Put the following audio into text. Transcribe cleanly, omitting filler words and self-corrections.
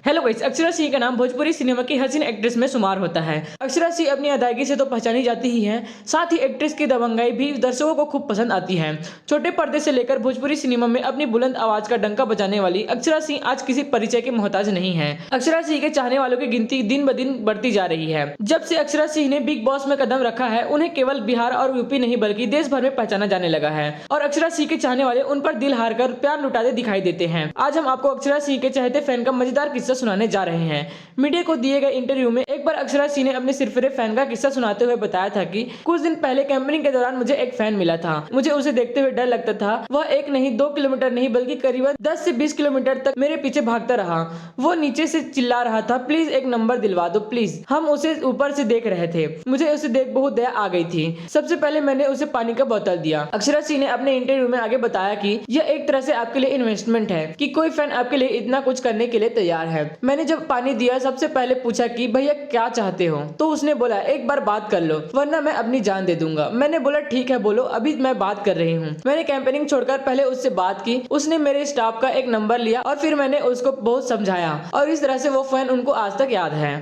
Hello guys, Akshara Singh का नाम Bhojpuri cinema की हसीन एक्ट्रेस में शुमार होता है। अक्षरा सिंह अपनी अदायगी से तो पहचानी जाती ही है, साथ ही एक्ट्रेस की दबंगाई भी दर्शकों को खूब पसंद आती है। छोटे पर्दे से लेकर भोजपुरी सिनेमा में अपनी बुलंद आवाज का डंका बजाने वाली अक्षरा सिंह आज किसी परिचय के मोहताज नहीं है। अक्षरा सिंह के चाहने वालों की गिनती दिन ब दिन बढ़ती जा रही है। जब से अक्षरा सिंह ने बिग बॉस में कदम रखा है, उन्हें केवल बिहार और यूपी नहीं बल्कि देश भर में पहचाना जाने लगा है और अक्षरा सिंह के चाहने वाले उन पर दिल हार कर प्यार लुटाते दिखाई देते हैं। आज हम आपको अक्षरा सिंह के चहेते फैन का मजेदार किस्सा सुनाने जा रहे हैं। मीडिया को दिए गए इंटरव्यू में एक बार अक्षरा सिंह ने अपने सिरफिरे फैन का किस्सा सुनाते हुए बताया था कि कुछ दिन पहले कैंपेनिंग के दौरान मुझे एक फैन मिला था। मुझे उसे देखते हुए डर लगता था। वह एक नहीं 2 किलोमीटर नहीं बल्कि करीबन 10 से 20 किलोमीटर तक मेरे पीछे भागता रहा। वो नीचे से चिल्ला रहा था, प्लीज एक नंबर दिलवा दो प्लीज। हम उसे ऊपर से देख रहे थे। मुझे उसे देख बहुत दया आ गई थी। सबसे पहले मैंने उसे पानी का बोतल दिया। अक्षरा सिंह ने अपने इंटरव्यू में आगे बताया कि यह एक तरह से आपके लिए इन्वेस्टमेंट है कि कोई फैन आपके लिए इतना कुछ करने के लिए तैयार है। मैंने जब पानी दिया सबसे पहले पूछा कि भैया क्या चाहते हो, तो उसने बोला एक बार बात कर लो वरना मैं अपनी जान दे दूंगा। मैंने बोला ठीक है बोलो, अभी मैं बात कर रही हूँ। मैंने कैंपेनिंग छोड़कर पहले उससे बात की। उसने मेरे स्टाफ का एक नंबर लिया और फिर मैंने उसको बहुत समझाया और इस तरह से वो फैन उनको आज तक याद है।